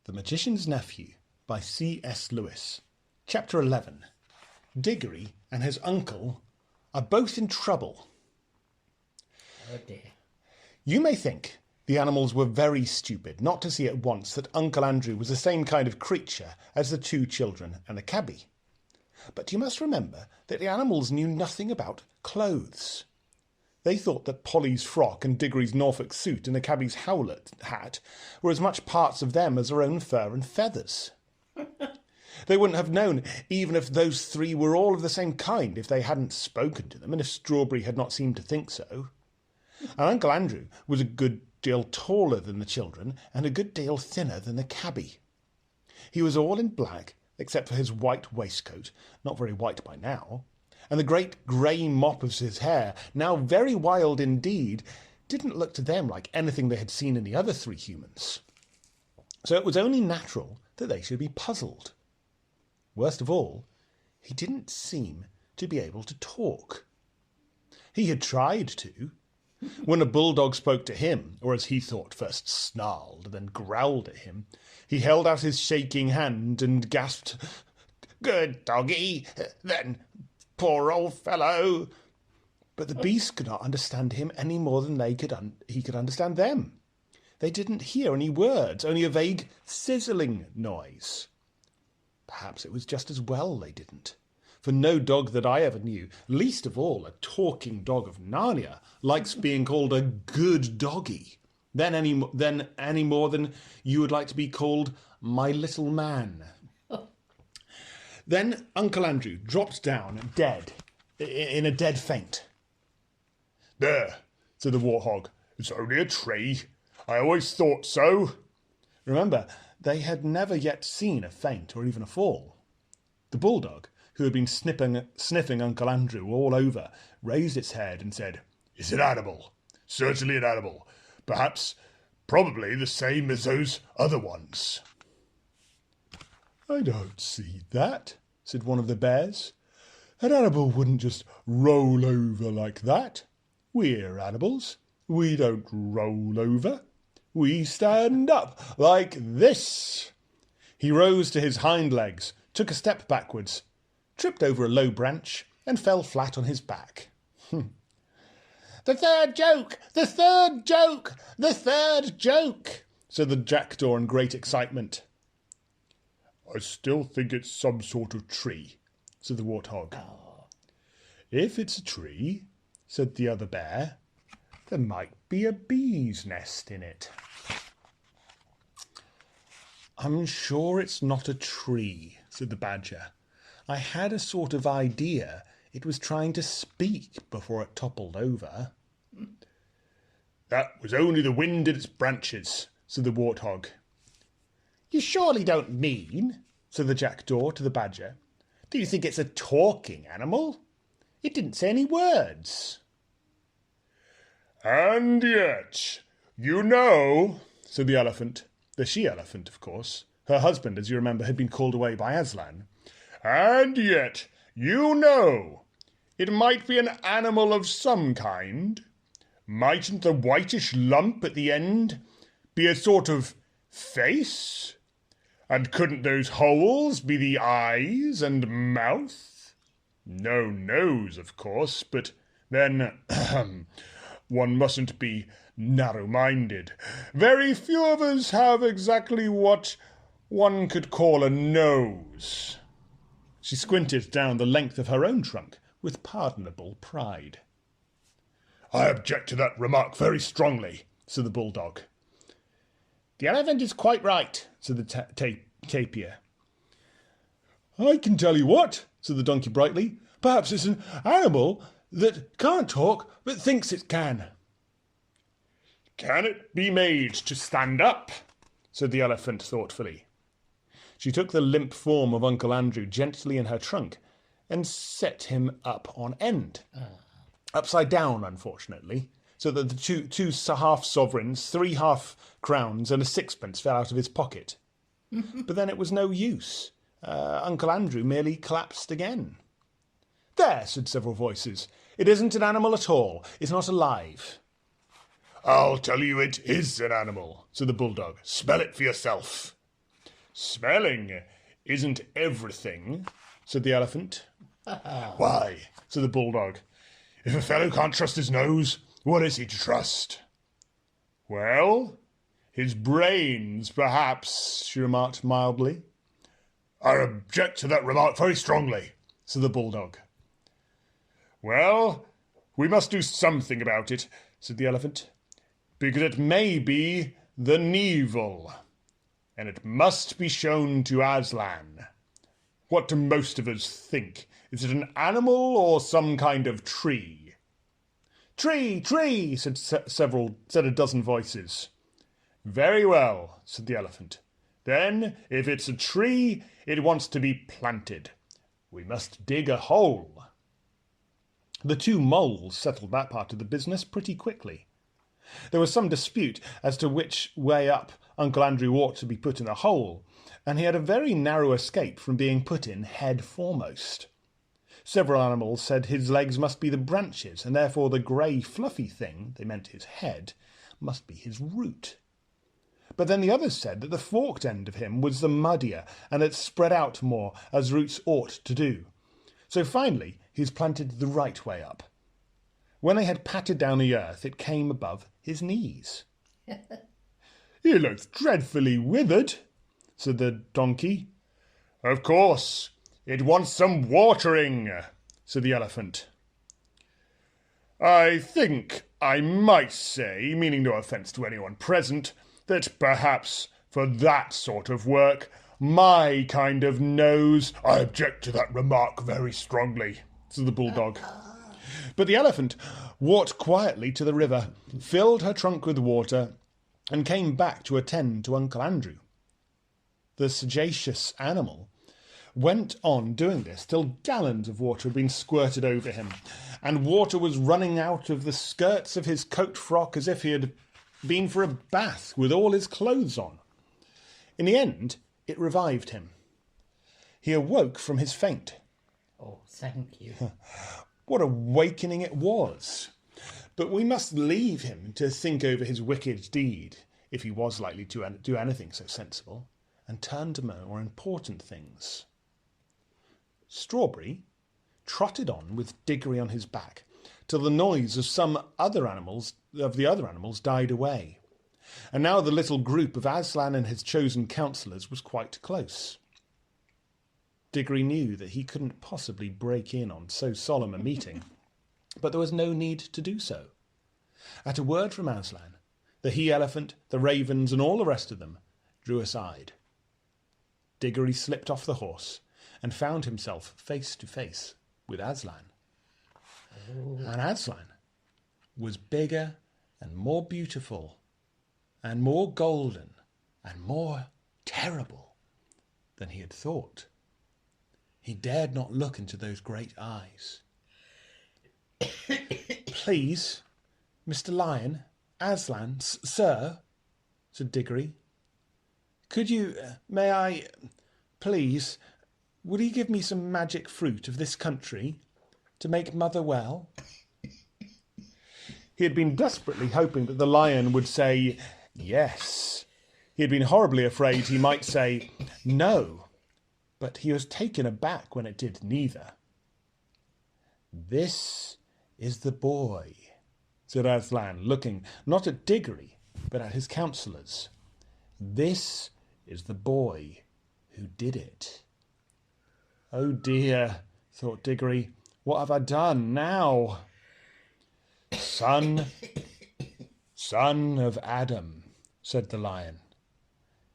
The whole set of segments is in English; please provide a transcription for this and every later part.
The Magician's Nephew by C.S. Lewis. Chapter 11. Diggory and his uncle are both in trouble. Oh dear. You may think the animals were very stupid not to see at once that Uncle Andrew was the same kind of creature as the two children and the cabby. But you must remember that the animals knew nothing about clothes. They thought that Polly's frock and Diggory's Norfolk suit and the cabby's howlet hat were as much parts of them as their own fur and feathers. They wouldn't have known even if those three were all of the same kind if they hadn't spoken to them and if Strawberry had not seemed to think so. And Uncle Andrew was a good deal taller than the children and a good deal thinner than the cabby. He was all in black except for his white waistcoat, not very white by now, and the great grey mop of his hair, now very wild indeed, didn't look to them like anything they had seen in the other three humans. So it was only natural that they should be puzzled. Worst of all, he didn't seem to be able to talk. He had tried to. When a bulldog spoke to him, or as he thought first snarled, then growled at him, he held out his shaking hand and gasped, "Good doggy, then poor old fellow." But the beasts could not understand him any more than he could understand them. They didn't hear any words, only a vague sizzling noise. Perhaps it was just as well they didn't, for no dog that I ever knew, least of all a talking dog of Narnia, likes being called a good doggy, any more than you would like to be called my little man. Then Uncle Andrew dropped down dead, in a dead faint. "There," said the warthog, "it's only a tree. I always thought so." Remember, they had never yet seen a faint or even a fall. The bulldog, who had been sniffing Uncle Andrew all over, raised its head and said, "It's an animal. Certainly an animal. Probably the same as those other ones." "I don't see that," said one of the bears. "An animal wouldn't just roll over like that. We're animals. We don't roll over. We stand up like this." He rose to his hind legs, took a step backwards, tripped over a low branch, and fell flat on his back. "The third joke! The third joke! The third joke!" said the jackdaw in great excitement. "I still think it's some sort of tree," said the warthog. Oh. "If it's a tree," said the other bear, "there might be a bee's nest in it." "I'm sure it's not a tree," said the badger. "I had a sort of idea it was trying to speak before it toppled over." "That was only the wind in its branches," said the warthog. "You surely don't mean," said the jackdaw to the badger, "do you think it's a talking animal? It didn't say any words." "And yet, you know," said the elephant, the she-elephant, of course. Her husband, as you remember, had been called away by Aslan. "And yet, you know, it might be an animal of some kind. Mightn't the whitish lump at the end be a sort of face? And couldn't those holes be the eyes and mouth? No nose, of course, but then one mustn't be narrow-minded. Very few of us have exactly what one could call a nose." She squinted down the length of her own trunk with pardonable pride. "I object to that remark very strongly," said the bulldog. "The elephant is quite right," said the tapir. "I can tell you what," said the donkey brightly. "Perhaps it's an animal that can't talk but thinks it can." "Can it be made to stand up?" said the elephant thoughtfully. She took the limp form of Uncle Andrew gently in her trunk and set him up on end. Upside down, unfortunately, so that the two half-sovereigns, 3 half-crowns and a sixpence fell out of his pocket. But then it was no use. Uncle Andrew merely collapsed again. "There," said several voices. "It isn't an animal at all. It's not alive." "I'll tell you it is an animal," said the bulldog. "Smell it for yourself." Smelling isn't everything, said the elephant. Why, said the bulldog. If a fellow can't trust his nose, what is he to trust? Well, his brains, perhaps, she remarked mildly. I object to that remark very strongly, said the bulldog. Well, we must do something about it, said the elephant, because it may be the Nevil, and it must be shown to Aslan. What do most of us think? Is it an animal or some kind of tree? Tree, tree, said a dozen voices. Very well, said the elephant. Then, if it's a tree, it wants to be planted. We must dig a hole. The two moles settled that part of the business pretty quickly. There was some dispute as to which way up Uncle Andrew ought to be put in the hole, and he had a very narrow escape from being put in head foremost. Several animals said his legs must be the branches, and therefore the grey fluffy thing, they meant his head, must be his root. But then the others said that the forked end of him was the muddier, and it spread out more, as roots ought to do. So finally he's planted the right way up. When they had patted down the earth, it came above his knees. He looks dreadfully withered, said the donkey. Of course, it wants some watering, said the elephant. I think I might say, meaning no offence to anyone present, that perhaps for that sort of work, my kind of nose... I object to that remark very strongly, said the bulldog. But the elephant walked quietly to the river, filled her trunk with water, and came back to attend to Uncle Andrew. The sagacious animal went on doing this till gallons of water had been squirted over him, and water was running out of the skirts of his coat frock as if he had been for a bath with all his clothes on. In the end, it revived him. He awoke from his faint. Oh, thank you. What a wakening it was! But we must leave him to think over his wicked deed, if he was likely to do anything so sensible, and turn to more important things. Strawberry trotted on with Diggory on his back, till the noise of the other animals died away. And now the little group of Aslan and his chosen counsellors was quite close. Diggory knew that he couldn't possibly break in on so solemn a meeting, but there was no need to do so. At a word from Aslan, the he-elephant, the ravens, and all the rest of them drew aside. Diggory slipped off the horse and found himself face to face with Aslan. And Aslan was bigger and more beautiful and more golden and more terrible than he had thought. He dared not look into those great eyes. Please, Mr. Lion, Aslan, sir, said Diggory. Could you, please, would he give me some magic fruit of this country to make mother well? He had been desperately hoping that the lion would say yes. He had been horribly afraid he might say no, but he was taken aback when it did neither. This is the boy, said Aslan, looking not at Diggory, but at his counsellors. This is the boy who did it. Oh dear, thought Diggory, what have I done now? Son of Adam, said the lion,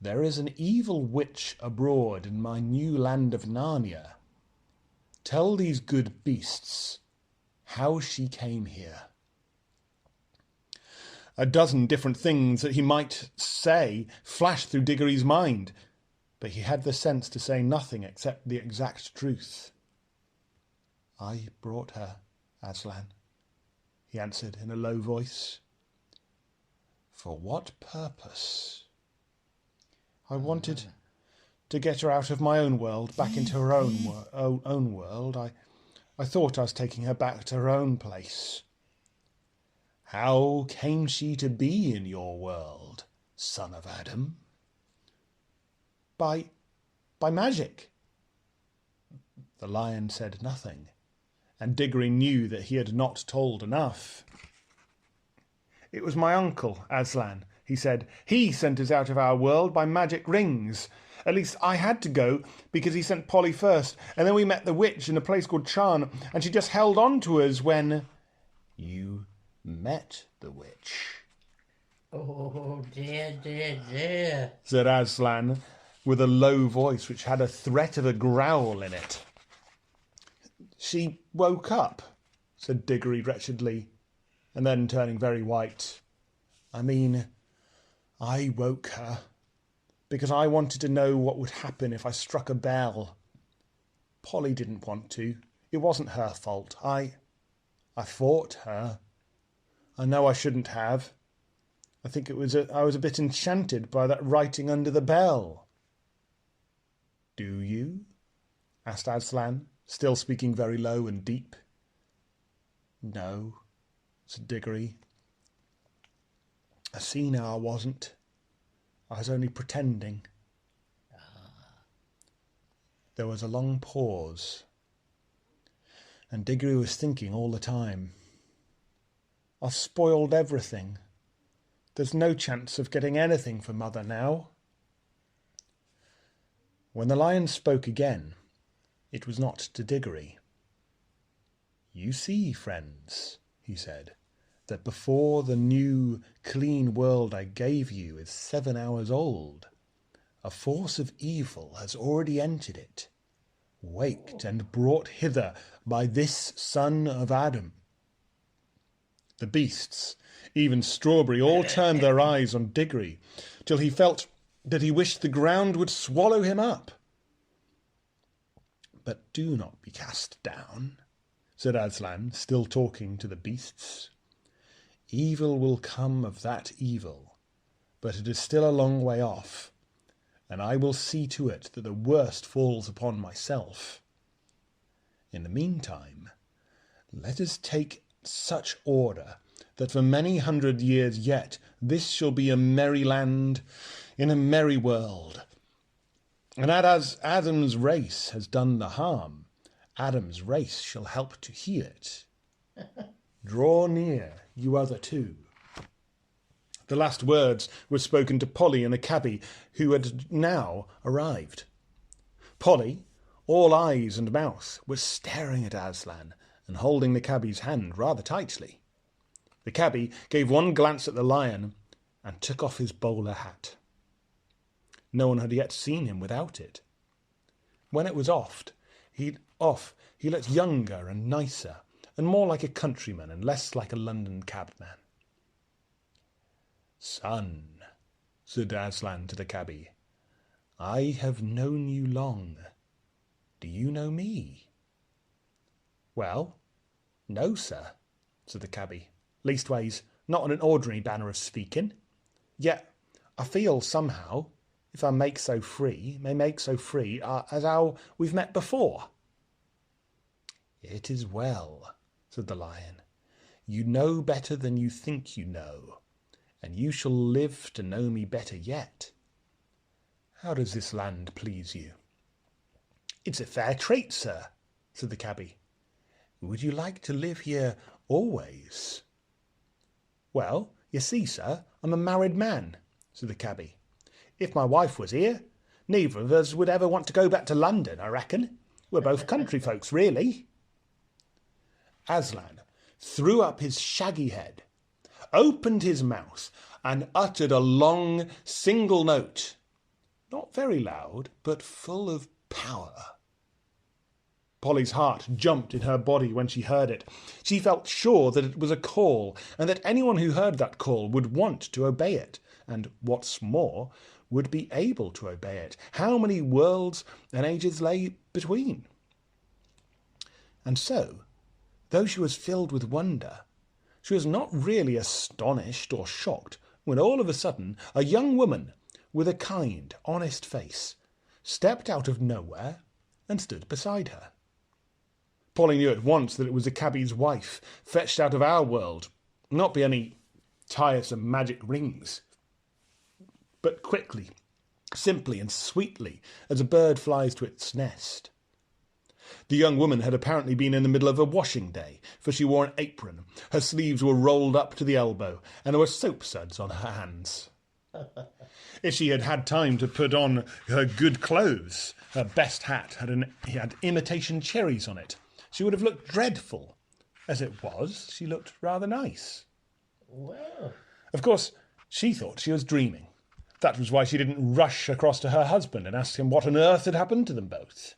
there is an evil witch abroad in my new land of Narnia. Tell these good beasts how she came here. A dozen different things that he might say flashed through Diggory's mind, but he had the sense to say nothing except the exact truth. I brought her, Aslan, he answered in a low voice. For what purpose? I wanted to get her out of my own world, back into her own world. I thought I was taking her back to her own place. How came she to be in your world, son of Adam? By magic." The lion said nothing, and Diggory knew that he had not told enough. "It was my uncle, Aslan," he said. "He sent us out of our world by magic rings. At least I had to go because he sent Polly first, and then we met the witch in a place called Charn, and she just held on to us when—" "You met the witch?" Oh, dear, dear, dear, said Aslan, with a low voice which had a threat of a growl in it. "She woke up," said Diggory wretchedly, and then turning very white. "I mean, I woke her, because I wanted to know what would happen if I struck a bell. Polly didn't want to. It wasn't her fault. I fought her. I know I shouldn't have. I think I was a bit enchanted by that writing under the bell." "Do you?" asked Aslan, still speaking very low and deep. "No," said Diggory. "I see now I wasn't. I was only pretending." There was a long pause, and Diggory was thinking all the time. "I've spoiled everything. There's no chance of getting anything for Mother now." When the lion spoke again, it was not to Diggory. "You see, friends," he said, "that before the new, clean world I gave you is 7 hours old, a force of evil has already entered it, waked and brought hither by this son of Adam." The beasts, even Strawberry, all turned their eyes on Diggory, till he felt that he wished the ground would swallow him up. "But do not be cast down," said Aslan, still talking to the beasts. "Evil will come of that evil, but it is still a long way off, and I will see to it that the worst falls upon myself. In the meantime, let us take such order that for many 100 years yet this shall be a merry land in a merry world. And as Adam's race has done the harm, Adam's race shall help to heal it. Draw near, you other two." The last words were spoken to Polly and the cabby, who had now arrived. Polly, all eyes and mouth, was staring at Aslan and holding the cabby's hand rather tightly. The cabby gave one glance at the lion and took off his bowler hat. No one had yet seen him without it. When it was he looked younger and nicer, and more like a countryman and less like a London cabman. "Son," said Aslan to the cabby, "I have known you long. Do you know me?" "Well, no, sir," said the cabby. "Leastways, not in an ordinary manner of speaking. Yet I feel somehow, if I may make so free, as how we've met before." "It is well," said the lion. "You know better than you think you know, and you shall live to know me better yet. How does this land please you?" "It's a fair treat, sir," said the cabby. "Would you like to live here always?" "Well, you see, sir, I'm a married man," said the cabby. "If my wife was here, neither of us would ever want to go back to London, I reckon. We're both country folks, really." Aslan threw up his shaggy head, opened his mouth, and uttered a long single note, not very loud, but full of power. Polly's heart jumped in her body when she heard it. She felt sure that it was a call, and that anyone who heard that call would want to obey it, and, what's more, would be able to obey it. How many worlds and ages lay between? And so, though she was filled with wonder, she was not really astonished or shocked when all of a sudden a young woman with a kind, honest face stepped out of nowhere and stood beside her. Polly knew at once that it was the cabby's wife, fetched out of our world, not by any tiresome magic rings. But quickly simply and sweetly as a bird flies to its nest. The young woman had apparently been in the middle of a washing day, for she wore an apron, her sleeves were rolled up to the elbow, and there were soap suds on her hands. If she had had time to put on her good clothes, her best hat had imitation cherries on it, she would have looked dreadful. As it was, she looked rather nice. Well, Of course, she thought she was dreaming. That was why she didn't rush across to her husband and ask him what on earth had happened to them both.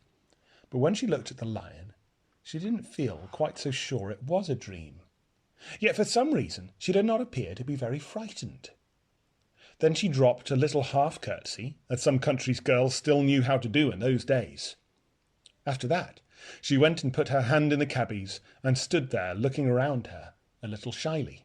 But when she looked at the lion, she didn't feel quite so sure it was a dream. Yet for some reason she did not appear to be very frightened. Then she dropped a little half-curtsy, as some country girls still knew how to do in those days. After that, she went and put her hand in the cabbie's and stood there looking around her a little shyly.